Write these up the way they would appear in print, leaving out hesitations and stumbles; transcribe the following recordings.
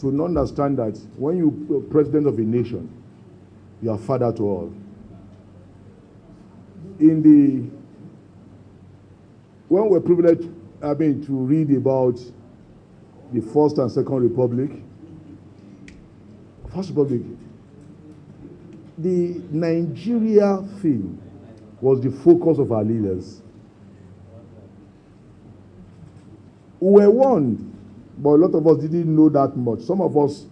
to understand that when you're president of a nation, you are father to all. When we're privileged, to read about the First and Second Republic, First Republic, the Nigeria thing was the focus of our leaders. We were warned, but a lot of us didn't know that much. Some of us,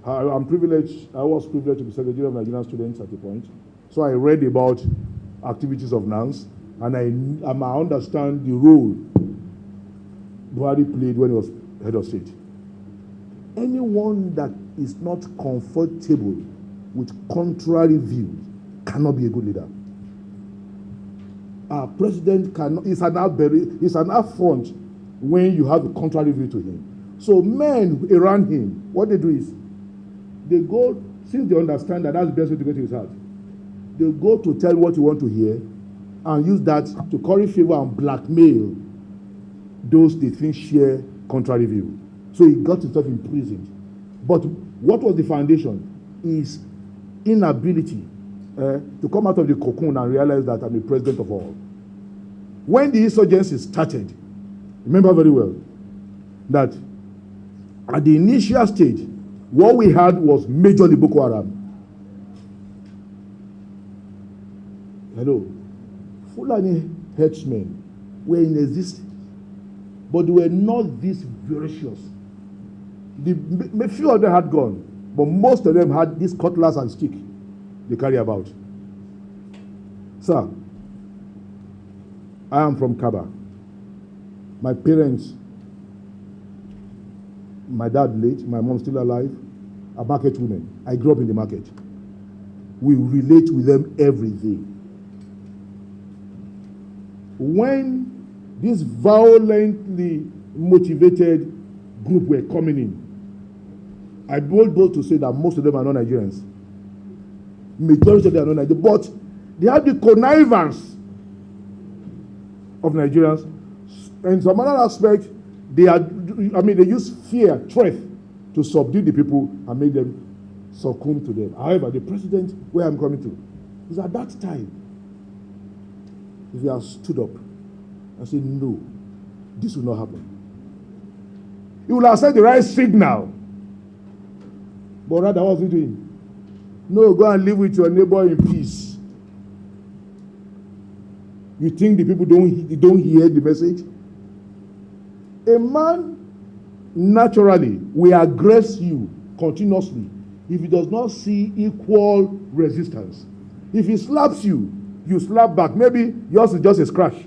I was privileged to be Secretary of Nigerian Students at a point. So I read about activities of NANS, and I understand the role Buhari played when he was head of state. Anyone that is not comfortable with contrary views cannot be a good leader. Our president is an affront when you have a contrary view to him. So men around him, what they do is, they go, since they understand that that's the best way to get to his heart, they go to tell what you want to hear and use that to curry favor and blackmail those they think share contrary view. So he got himself imprisoned. But what was the foundation? Is inability to come out of the cocoon and realize that I'm the president of all. When the insurgency started, remember very well that at the initial stage, what we had was majorly Boko Haram. Hello. Fulani headsmen were in existence, but they were not this ferocious. A few of them had gone, but most of them had this cutlass and stick they carry about. Sir, I am from Kaba. My parents, my dad late, my mom still alive, are market women. I grew up in the market. We relate with them every day. When this violently motivated group were coming in, I bold to say that most of them are not Nigerians. Majority of them are not Nigerians, but they have the connivance of Nigerians. In some other aspect, they use fear, threat to subdue the people and make them succumb to them. However, the president, where I'm coming to, is at that time, if he has stood up and said, no, this will not happen, he will have said the right signal. But rather, what was he doing? No, go and live with your neighbor in peace. You think the people don't hear the message? A man naturally will aggress you continuously if he does not see equal resistance. If he slaps you, you slap back. Maybe yours is just a scratch.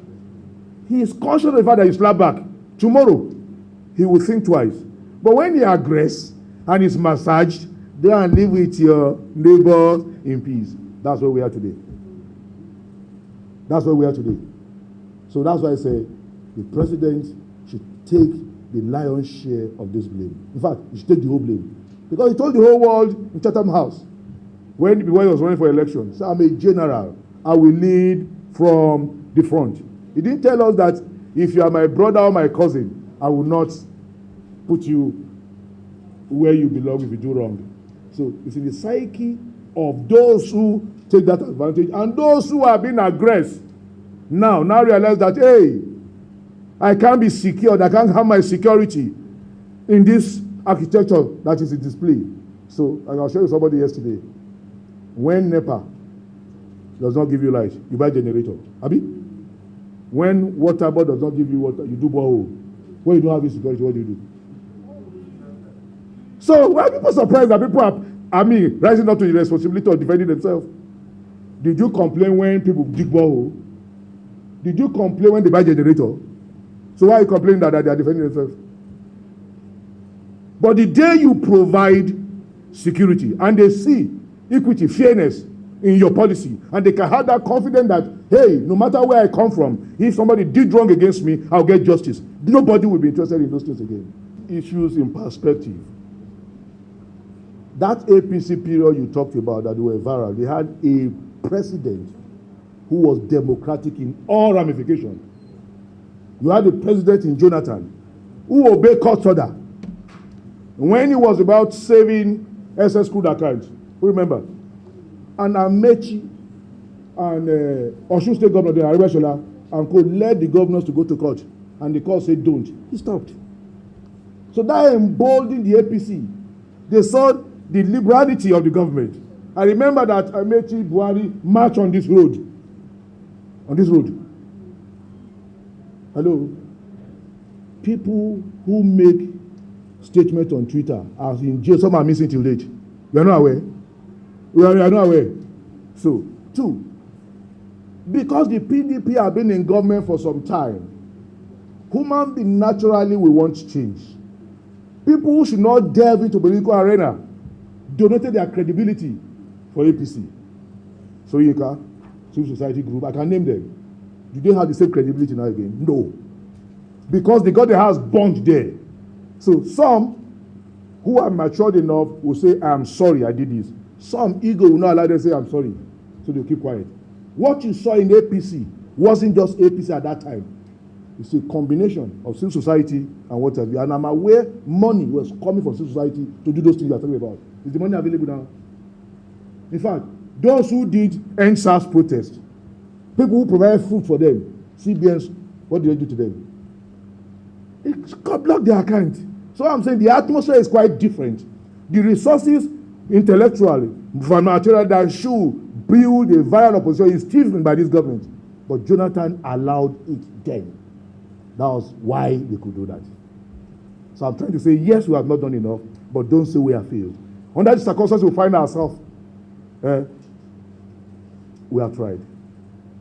He is conscious of the fact that you slap back. Tomorrow, he will think twice. But when he aggress and is massaged, go and live with your neighbor in peace. That's where we are today. That's where we are today. So that's why I say the president should take the lion's share of this blame. In fact, he should take the whole blame. Because he told the whole world in Chatham House, when he was running for election, so I'm a general. I will lead from the front. He didn't tell us that if you are my brother or my cousin, I will not put you where you belong if you do wrong. So it's in the psyche of those who take that advantage and those who are being aggressed. Now realize that, hey, I can't be secured. I can't have my security in this architecture that is in display. So I'll show you somebody yesterday. When NEPA does not give you light, you buy generator. Abi? When water board does not give you water, you do borehole. When you don't have insecurity, what do you do? So why are people surprised that people are rising up to the responsibility of defending themselves? Did you complain when people dig borehole? Did you complain when they buy generator? So why are you complaining that they are defending themselves? But the day you provide security and they see equity, fairness in your policy, and they can have that confidence that, hey, no matter where I come from, if somebody did wrong against me, I'll get justice. Nobody will be interested in those things again. Issues in perspective. That APC period you talked about that they were viral, they had a president who was democratic in all ramifications. You had a president in Jonathan who obeyed court order. When he was about saving SS crude account, who remember? And Amechi and Osun State Governor, Aribeshola, and could led the governors to go to court. And the court said, don't. He stopped. So that emboldened the APC. They saw the liberality of the government. I remember that Amechi Buhari marched on this road. On this road. Hello? People who make statements on Twitter are in jail. Some are missing till date. You are not aware? We are not aware. So, two, because the PDP have been in government for some time, human beings naturally will want change. People who should not delve into political arena donated their credibility for APC. So Yinka, Civil Society Group, I can name them. Do they have the same credibility now again? No. Because they got their house burnt there. So some who are matured enough will say, I'm sorry I did this. Some ego will not allow them to say, I'm sorry. So they'll keep quiet. What you saw in APC wasn't just APC at that time. It's a combination of civil society and what have you. And I'm aware money was coming from civil society to do those things you're talking about. Is the money available now? In fact, those who did NSAS protest, people who provided food for them, CBNs, what did they do to them? They blocked their account. So I'm saying the atmosphere is quite different. The resources intellectually, for material that should build a viral opposition is still by this government. But Jonathan allowed it then. That was why they could do that. So I'm trying to say, yes, we have not done enough, but don't say we have failed. Under the circumstances we find ourselves, we have tried.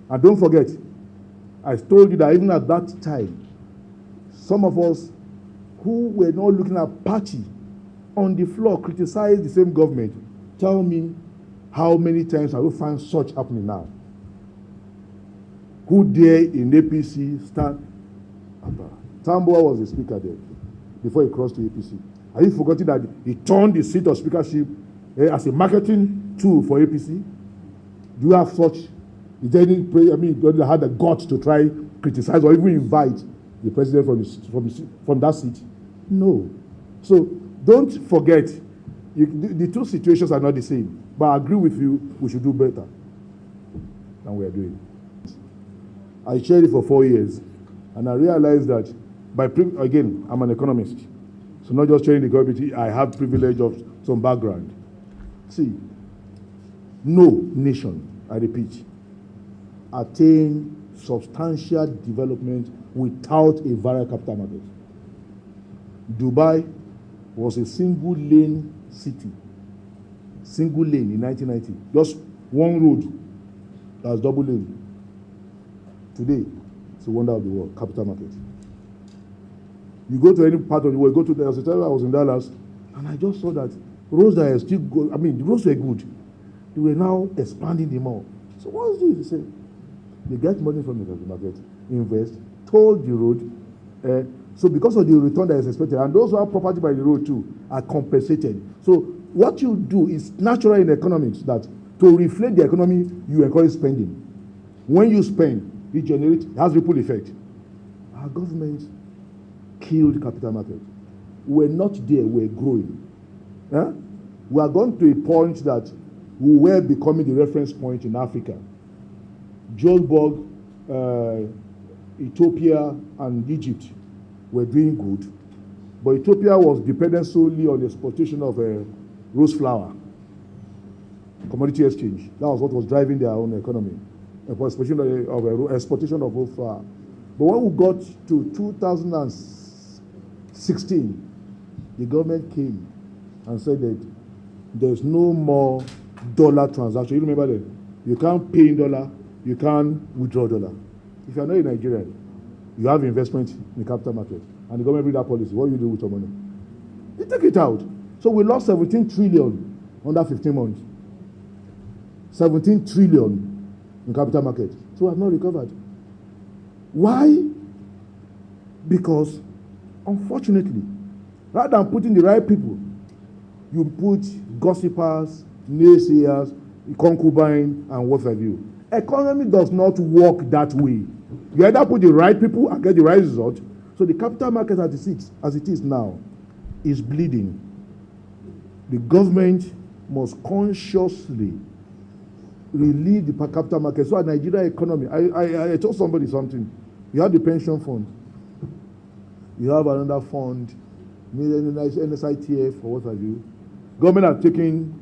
And don't forget, I told you that even at that time, some of us who were not looking at party on the floor criticized the same government. Tell me how many times have we find such happening now? Who dare in APC stand? Tamboa was the speaker there before he crossed to APC. Have you forgotten that he turned the seat of speakership as a marketing tool for APC? Do you have such? Is there any? You had the guts to try criticize or even invite the president from that seat? No. So don't forget, the two situations are not the same. But I agree with you, we should do better than we are doing. I chaired it for 4 years, and I realized that again, I'm an economist. So not just chairing the committee, I have privilege of some background. See, no nation, I repeat, attain substantial development without a viral capital market. Dubai was a single lane city. Single lane in 1990. Just one road that was double lane. Today, it's a wonder of the world, capital market. You go to any part of the world, go to the time I was in Dallas, and I just saw that roads that are still good, the roads were good. They were now expanding the mall. So what's this? They say, they get money from the capital market, invest, toll the road, so because of the return that is expected, and those who have property by the road too are compensated. So what you do is natural in economics that to reflate the economy, you encourage spending. When you spend, it has ripple effect. Our government killed capital market. We're not there, we're growing. We are going to a point that we were becoming the reference point in Africa. Johannesburg, Ethiopia, and Egypt were doing good, but Ethiopia was dependent solely on the exportation of rose flower, commodity exchange. That was what was driving their own economy, exportation of rose flower. But when we got to 2016, the government came and said that there's no more dollar transaction. You remember that? You can't pay in dollar, you can't withdraw dollar. If you're not a Nigerian, you have investment in the capital market, and the government bring that policy. What do you do with your money? You take it out. So we lost 17 trillion under 15 months. 17 trillion in capital market. So we have not recovered. Why? Because, unfortunately, rather than putting the right people, you put gossipers, naysayers, concubine, and what have you. Economy does not work that way. You either put the right people and get the right result. So the capital market as it is now is bleeding. The government must consciously relieve the per capita market. So, our Nigeria economy, I told somebody something. You have the pension fund. You have another fund, NSITF or what have you. Government are taking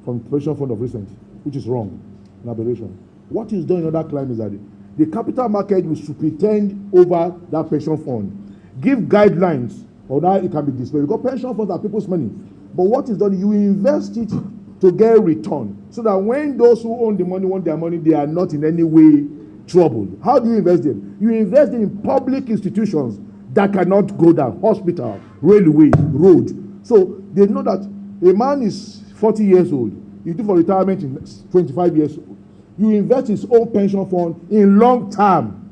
from pension fund of recent, which is wrong, an aberration. What is done in other climes is that the capital market will superintend over that pension fund, give guidelines on how it can be displayed. Because pension funds are people's money. But what is done, you invest it to get a return, so that when those who own the money want their money, they are not in any way troubled. How do you invest them? You invest in public institutions that cannot go down, hospital, railway, road. So they know that a man is 40 years old, you do for retirement in 25 years old. You invest his own pension fund in long-term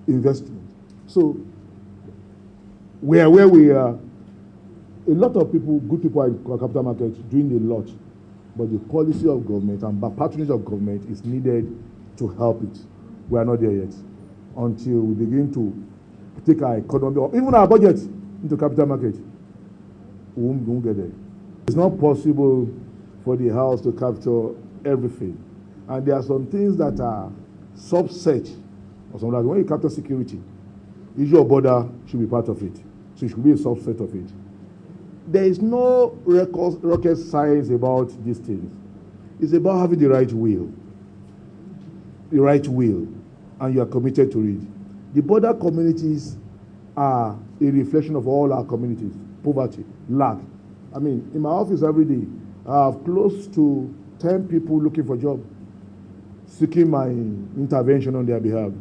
investment. So where we are, a lot of people, good people are in capital markets doing a lot, but the policy of government and patronage of government is needed to help it. We are not there yet. Until we begin to take our economy or even our budget into capital market, we won't get there. It's not possible for the house to capture everything. And there are some things that are subset or something like when you capture security, issue of border should be part of it. So it should be a subset of it. There is no rocket science about these things. It's about having the right will. The right will. And you are committed to it. The border communities are a reflection of all our communities. Poverty, lack. I mean, in my office every day, I have close to 10 people looking for jobs, seeking my intervention on their behalf.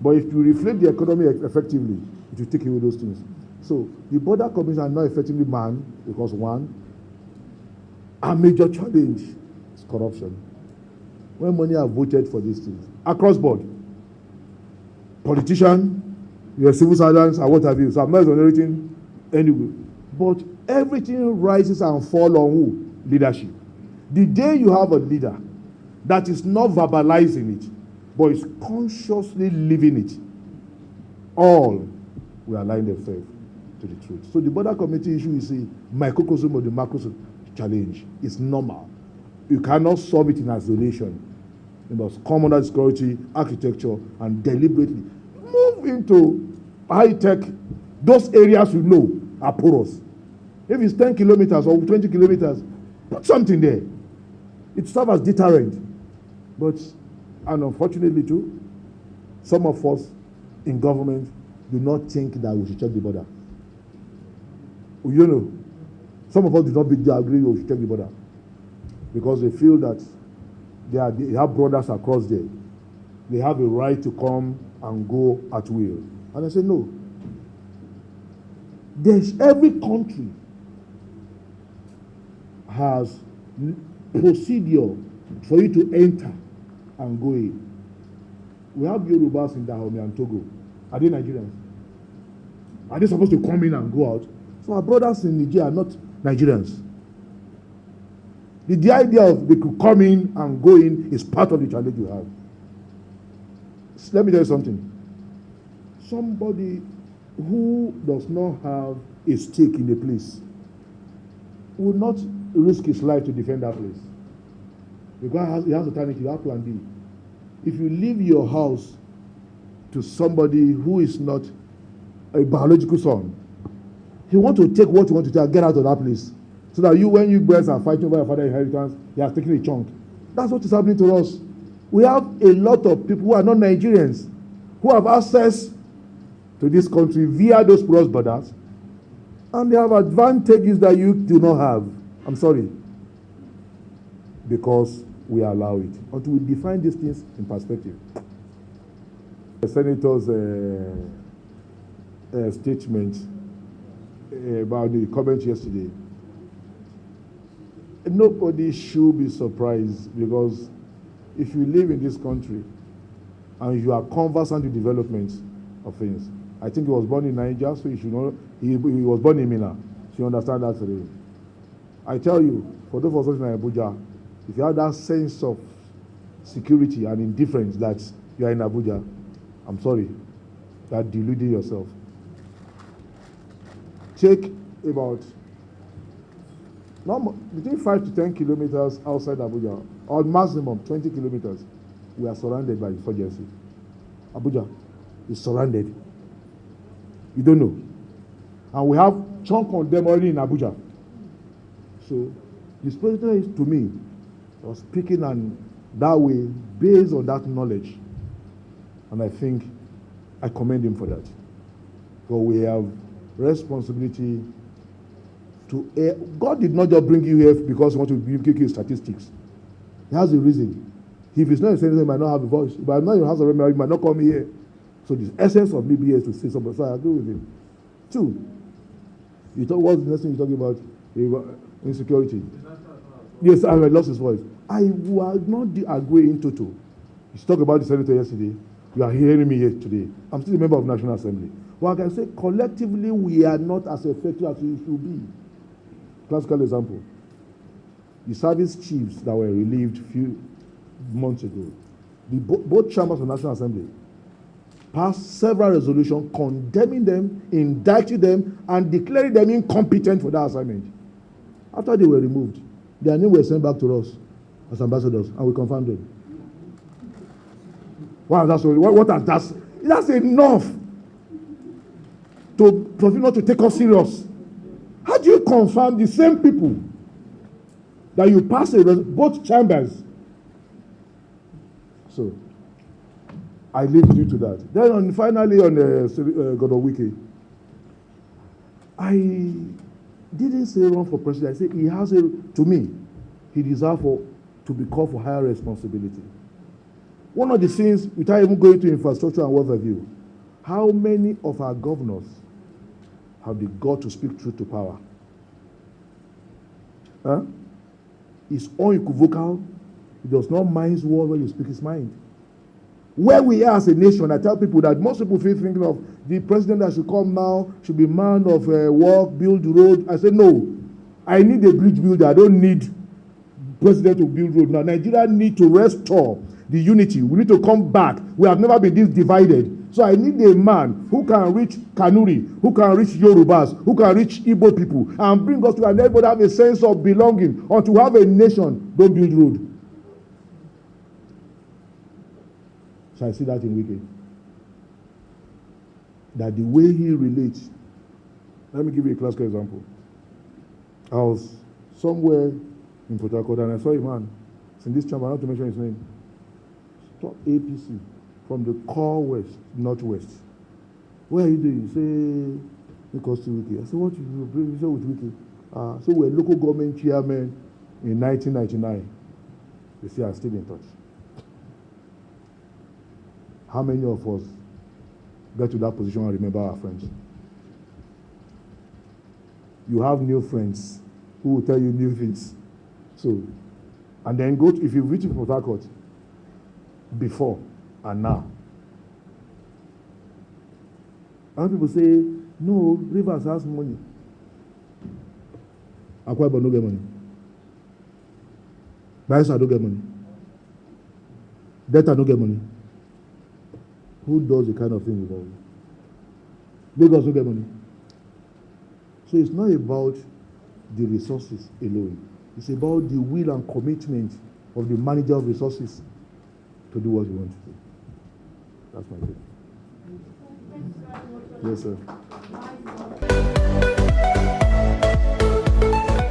But if you reflect the economy effectively, it will take away those things. So the border communities are not effectively manned because, one, our major challenge is corruption. When money are voted for these things, across board, politician, your civil servants, and what have you. So I'm not exonerating anyway. But everything rises and falls on who? Leadership. The day you have a leader that is not verbalizing it, but is consciously living it, all will align themselves to the truth. So the border committee issue is a microcosm of the macrocosm challenge. It's normal. You cannot solve it in isolation. You must come under security, architecture, and deliberately move into high-tech. Those areas you know are porous. If it's 10 kilometers or 20 kilometers, put something there. It serves as deterrent. But, and unfortunately too, some of us in government do not think that we should check the border. You know, some of us do not agree we should check the border because they feel that they have brothers across there. They have a right to come and go at will. And I say, no. Every country has procedure for you to enter and go in. We have Yorubas in Dahomey and Togo. Are they Nigerians? Are they supposed to come in and go out? So our brothers in Nigeria are not Nigerians. The idea of they could come in and go in is part of the challenge you have. Let me tell you something. Somebody who does not have a stake in a place will not risk his life to defend that place. Because he has alternative, you have plan B. If you leave your house to somebody who is not a biological son, he wants to take what you want to take and get out of that place. So that when you boys are fighting over your father's inheritance, he has taken a chunk. That's what is happening to us. We have a lot of people who are not Nigerians, who have access to this country via those porous borders, and they have advantages that you do not have. I'm sorry. Because we allow it. Until we define these things in perspective. The senator's statement about the comment yesterday. Nobody should be surprised, because if you live in this country and you are conversant with development of things, I think he was born in Nigeria, so you should know he was born in Mina. So you understand that today. I tell you, for those of us in Abuja, if you have that sense of security and indifference that you are in Abuja, I'm sorry, you are deluding yourself. Take about between 5 to 10 kilometers outside Abuja, or maximum 20 kilometers, we are surrounded by insurgency. Abuja is surrounded. You don't know. And we have chunk of them already in Abuja. So the President is, to me, was speaking and that way based on that knowledge. And I think I commend him for that. But we have responsibility to God did not just bring you here because he wants to give you statistics. He has a reason. If it's not a senator, he might not have a voice. If I'm not in the House of Representatives, he might not come here. So the essence of me being here is to say something. So I agree with him. Two, what's the next thing you're talking about? Insecurity. Yes, I lost his voice. I will not agree in total. You talked about the senator yesterday. You are hearing me here today. I'm still a member of the National Assembly. Well, I can say collectively we are not as effective as we should be. Classical example. The service chiefs that were relieved a few months ago, both chambers of the National Assembly passed several resolutions condemning them, indicting them, and declaring them incompetent for that assignment. After they were removed, their names were sent back to us as ambassadors, and we confirmed them. Wow, that's that's enough for you not to take us serious. How do you confirm the same people that you pass both chambers? So I leave you to that. Then finally on Godowike, I didn't say run for president. I said he has to me, he deserves to be called for higher responsibility. One of the things, without even going to infrastructure and wealth review, how many of our governors have they got to speak truth to power? Huh? It's unequivocal. He does not mind his word when he speaks his mind. Where we are as a nation, I tell people that most people feel thinking of the president that should come now should be man of work, build road. I say no. I need a bridge builder. I don't need president to build road. Now Nigeria need to restore the unity. We need to come back. We have never been this divided. So I need a man who can reach Kanuri, who can reach Yorubas, who can reach Igbo people, and bring us to, and everybody have a sense of belonging. Or to have a nation, don't build road. So I see that in Wike. That the way he relates. Let me give you a classical example. I was somewhere in Port Harcourt and I saw a man. It's in this chamber, not to mention his name. Top APC from the core west, northwest. Where are you doing? He say, make us to Wike. I said, what you do? He said, with Wike. So we're local government chairman in 1999. They say, I'm still in touch. How many of us get to that position and remember our friends? You have new friends who will tell you new things. So, and then go to, if you've reached Port Harcourt before and now. Other people say, no, Rivers has money. Akwa Ibom no get money. Bayelsa don't get money. Delta don't get money. Who does the kind of thing with all? Lagos don't get money. So it's not about the resources alone. It's about the will and commitment of the manager of resources to do what you want to do. That's my take. Yes, sir.